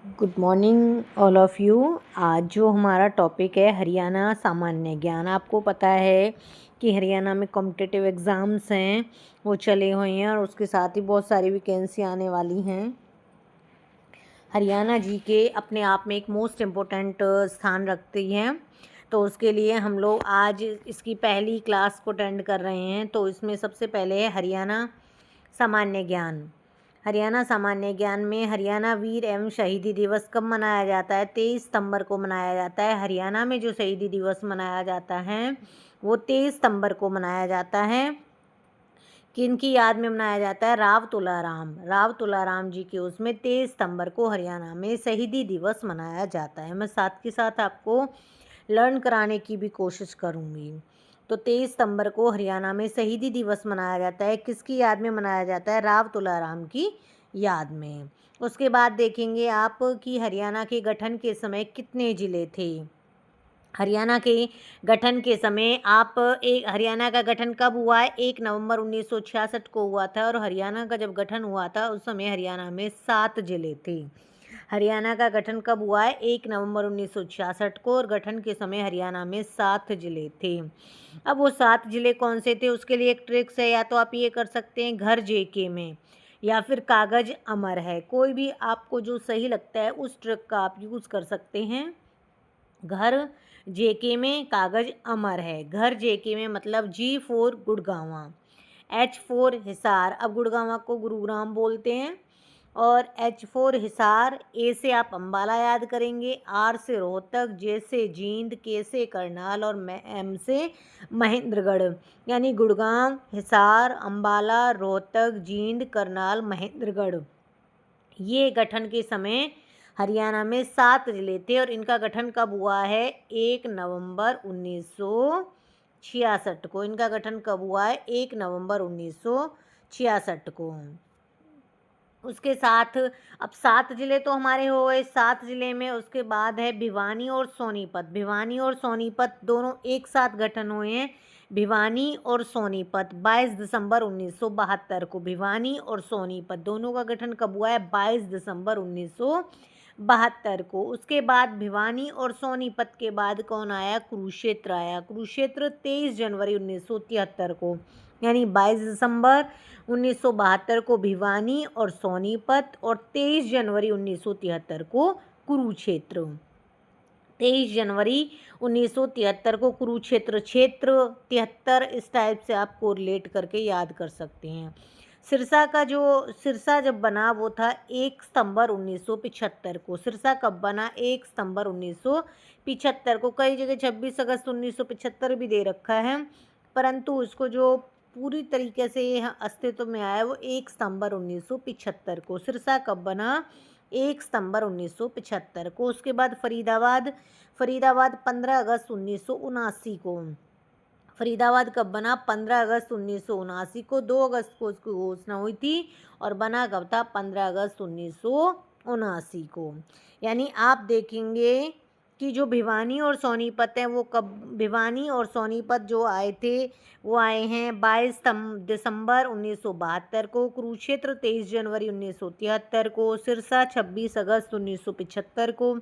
Good morning all of you. आज जो हमारा टॉपिक है हरियाणा सामान्य ज्ञान। आपको पता है कि हरियाणा में कॉम्पिटिटिव एग्ज़ाम्स हैं, वो चले हुए हैं और उसके साथ ही बहुत सारी वैकेंसी आने वाली हैं। हरियाणा जीके अपने आप में एक मोस्ट इम्पोर्टेंट स्थान रखती हैं, तो उसके लिए हम लोग आज इसकी पहली क्लास को अटेंड कर रहे हैं। तो इसमें सबसे पहले है हरियाणा सामान्य ज्ञान। हरियाणा सामान्य ज्ञान में हरियाणा वीर एवं शहीदी दिवस कब मनाया जाता है? 23 सितंबर को मनाया जाता है। हरियाणा में जो शहीदी दिवस मनाया जाता है वो 23 सितंबर को मनाया जाता है। किनकी याद में मनाया जाता है? राव तुलाराम जी के उसमें 23 सितंबर को हरियाणा में शहीदी दिवस मनाया जाता है। मैं साथ के साथ आपको लर्न कराने की भी कोशिश करूँगी। तो 23 सितंबर को हरियाणा में शहीदी दिवस मनाया जाता है। किसकी याद में मनाया जाता है? राव तुलाराम की याद में। उसके बाद देखेंगे आप कि हरियाणा के गठन के समय कितने ज़िले थे। हरियाणा के गठन के समय हरियाणा का गठन कब हुआ है? 1 नवंबर 1966 को हुआ था। और हरियाणा का जब गठन हुआ था उस समय हरियाणा में 7 ज़िले थे। हरियाणा का गठन कब हुआ है? 1 नवंबर 1966 को, और गठन के समय हरियाणा में 7 ज़िले थे। अब वो 7 ज़िले कौन से थे उसके लिए एक ट्रिक्स है, या तो आप ये कर सकते हैं घर जेके में, या फिर कागज़ अमर है। कोई भी आपको जो सही लगता है उस ट्रिक का आप यूज़ कर सकते हैं। घर जेके में, कागज़ अमर है। घर जेके में मतलब G4 गुड़गांवा, H4 हिसार। अब गुड़गांवा को गुरुग्राम बोलते हैं। और H4 हिसार। ए से आप अंबाला याद करेंगे, आर से रोहतक, जे से जींद, के से करनाल और एम से महेंद्रगढ़। यानी गुड़गांव, हिसार, अंबाला, रोहतक, जींद, करनाल, महेंद्रगढ़। ये गठन के समय हरियाणा में 7 ज़िले थे। और इनका गठन कब हुआ है? 1 नवंबर 1966 को। इनका गठन कब हुआ है? 1 नवंबर 1966 को। उसके साथ अब 7 ज़िले तो हमारे हो गए। 7 ज़िले में उसके बाद है भिवानी और सोनीपत। भिवानी और सोनीपत दोनों एक साथ गठन हुए हैं। भिवानी और सोनीपत 22 दिसंबर 1972 को। भिवानी और सोनीपत दोनों का गठन कब हुआ है? 22 दिसंबर 1972 को। उसके बाद भिवानी और सोनीपत के बाद कौन आया? कुरुक्षेत्र आया। कुरुक्षेत्र 23 जनवरी 1973 को। यानी 22 दिसंबर 1972 को भिवानी और सोनीपत, और 23 जनवरी 1973 को कुरुक्षेत्र। 23 जनवरी 1973 को कुरुक्षेत्र क्षेत्र 73, इस टाइप से आप कोरिलेट करके याद कर सकते हैं। सिरसा जब बना वो था 1 सितंबर 1975 को। सिरसा कब बना? 1 सितंबर 1975 को। कई जगह 26 अगस्त 1975 भी दे रखा है, परंतु उसको जो पूरी तरीके से अस्तित्व में आया वो 1 सितंबर 1975 को। सिरसा कब बना? 1 सितंबर 1975 को। उसके बाद फरीदाबाद 15 अगस्त 1979 को। फरीदाबाद कब बना? 15 अगस्त 1979 को। 2 अगस्त को उसकी घोषणा हुई थी, और बना कब था? 15 अगस्त 1979 को। यानी आप देखेंगे कि जो भिवानी और सोनीपत हैं वो कब, भिवानी और सोनीपत जो आए थे वो आए हैं 22 दिसंबर 1972 को। कुरुक्षेत्र 23 जनवरी 1973 को। सिरसा 26 अगस्त 1975 को।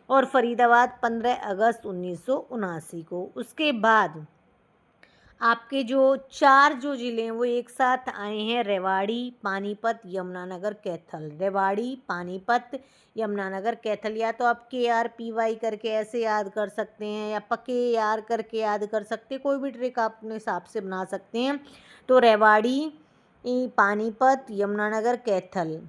और फरीदाबाद 15 अगस्त 1979 को। उसके बाद आपके जो 4 जो ज़िले हैं वो एक साथ आए हैं। रेवाड़ी, पानीपत, यमुनानगर, कैथल। रेवाड़ी, पानीपत, यमुनानगर, कैथल। या तो आप KRPY करके ऐसे याद कर सकते हैं, या पके यार करके याद कर सकते हैं। कोई भी ट्रिक आप अपने हिसाब से बना सकते हैं। तो रेवाड़ी, पानीपत, यमुनानगर, कैथल,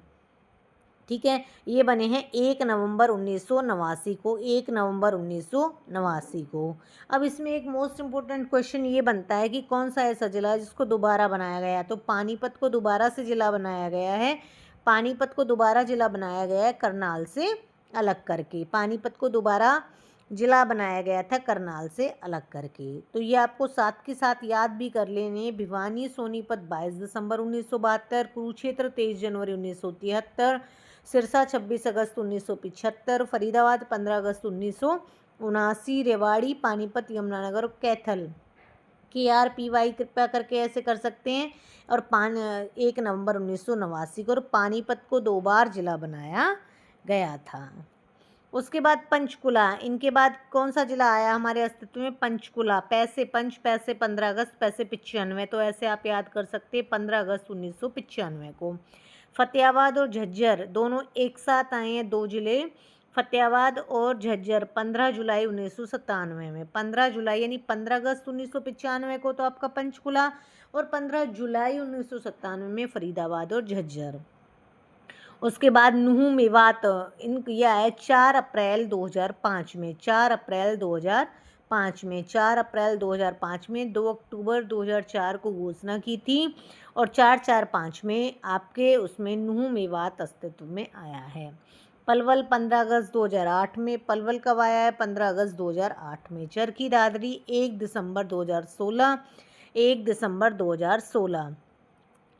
ठीक है, ये बने हैं 1 नवंबर 1989 को। 1 नवंबर 1989 को। अब इसमें एक मोस्ट इम्पोर्टेंट क्वेश्चन ये बनता है कि कौन सा ऐसा ज़िला है जिसको दोबारा बनाया गया है? तो पानीपत को दोबारा से ज़िला बनाया गया है। पानीपत को दोबारा ज़िला बनाया गया है करनाल से अलग करके। पानीपत को दोबारा ज़िला बनाया गया था करनाल से अलग करके। तो ये आपको साथ के साथ याद भी कर लेने। भिवानी सोनीपत 22 दिसंबर 1972, कुरुक्षेत्र 23 जनवरी 1973, सिरसा 26 अगस्त 1975, फरीदाबाद 15 अगस्त 1979, रेवाड़ी, पानीपत, यमुनानगर और कैथल। KRPY कृपया करके ऐसे कर सकते हैं। और 1 नवंबर 1989 को। और पानीपत को 2 बार ज़िला बनाया गया था। उसके बाद पंचकुला, इनके बाद कौन सा जिला आया हमारे अस्तित्व में? पंचकुला। पैसे 15 अगस्त, पैसे 95, तो ऐसे आप याद कर सकते हैं 15 अगस्त 1995 को। फतेहाबाद और झज्जर दोनों एक साथ आए हैं, दो जिले, फतेहाबाद और झज्जर 15 जुलाई 1997 में। 15 जुलाई यानी 15 अगस्त 1995 को तो आपका पंचकुला, और 15 जुलाई 1997 में फरीदाबाद और झज्जर। उसके बाद नूह मेवात, इन ये आया 4 अप्रैल 2005 में, 4 अप्रैल 2005 में, 4 अप्रैल 2005 में। 2 अक्टूबर 2004 को घोषणा की थी, और 4/4/5 में आपके उसमें नूह मेवात अस्तित्व में आया है। पलवल 15 अगस्त 2008 में। पलवल कब आया है? 15 अगस्त 2008 में। चरखी दादरी 1 दिसंबर 2016, 1 दिसंबर 2016।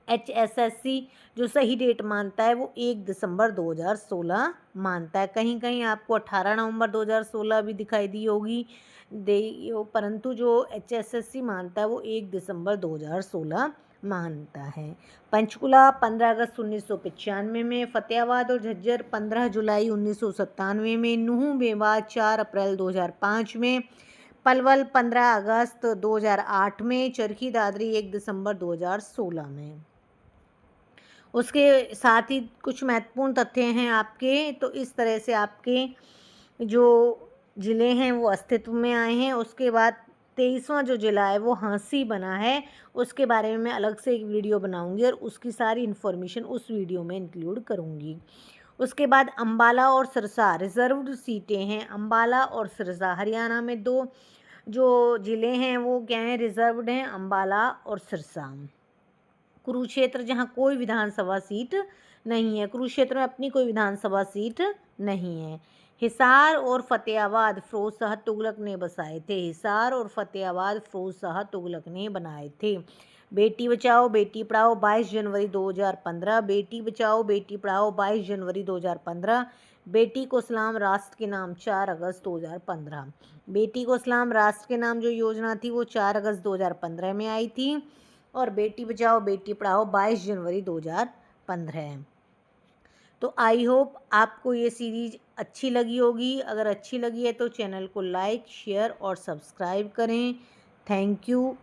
HSSC जो सही डेट मानता है वो 1 दिसंबर 2016 मानता है। कहीं कहीं आपको 18 नवंबर 2016 भी दिखाई दी होगी, परंतु जो HSSC मानता है वो 1 दिसंबर 2016 मानता है। पंचकुला 15 अगस्त 1995 में। फतेहाबाद और झज्जर 15 जुलाई 1997 में। नूह मेवात 4 अप्रैल 2005 में। पलवल 15 अगस्त 2008 में। चरखी दादरी 1 दिसंबर 2016 में। उसके साथ ही कुछ महत्वपूर्ण तथ्य हैं आपके, तो इस तरह से आपके जो ज़िले हैं वो अस्तित्व में आए हैं। उसके बाद 23वां जो ज़िला है वो हांसी बना है, उसके बारे में मैं अलग से एक वीडियो बनाऊंगी और उसकी सारी इन्फॉर्मेशन उस वीडियो में इंक्लूड करूंगी। उसके बाद अम्बाला और सिरसा रिजर्व्ड सीटें हैं। अम्बाला और सिरसा हरियाणा में दो जो ज़िले हैं वो क्या हैं? रिजर्व्ड हैं, अम्बाला और सिरसा। कुरुक्षेत्र जहाँ कोई विधानसभा सीट नहीं है, कुरुक्षेत्र में अपनी कोई विधानसभा सीट नहीं है। हिसार और फतेहाबाद फिरोज शाह तुगलक ने बसाए थे। हिसार और फतेहाबाद फिरोज शाह तुगलक ने बनाए थे। बेटी बचाओ बेटी पढ़ाओ 22 जनवरी 2015। बेटी बचाओ बेटी पढ़ाओ 22 जनवरी 2015। बेटी को सलाम राष्ट्र के नाम 4 अगस्त 2015। बेटी को सलाम राष्ट्र के नाम जो योजना थी वो 4 अगस्त 2015 में आई थी, और बेटी बचाओ बेटी पढ़ाओ 22 जनवरी 2015 है। तो आई होप आपको ये सीरीज अच्छी लगी होगी। अगर अच्छी लगी है तो चैनल को लाइक, शेयर और सब्सक्राइब करें। Thank you.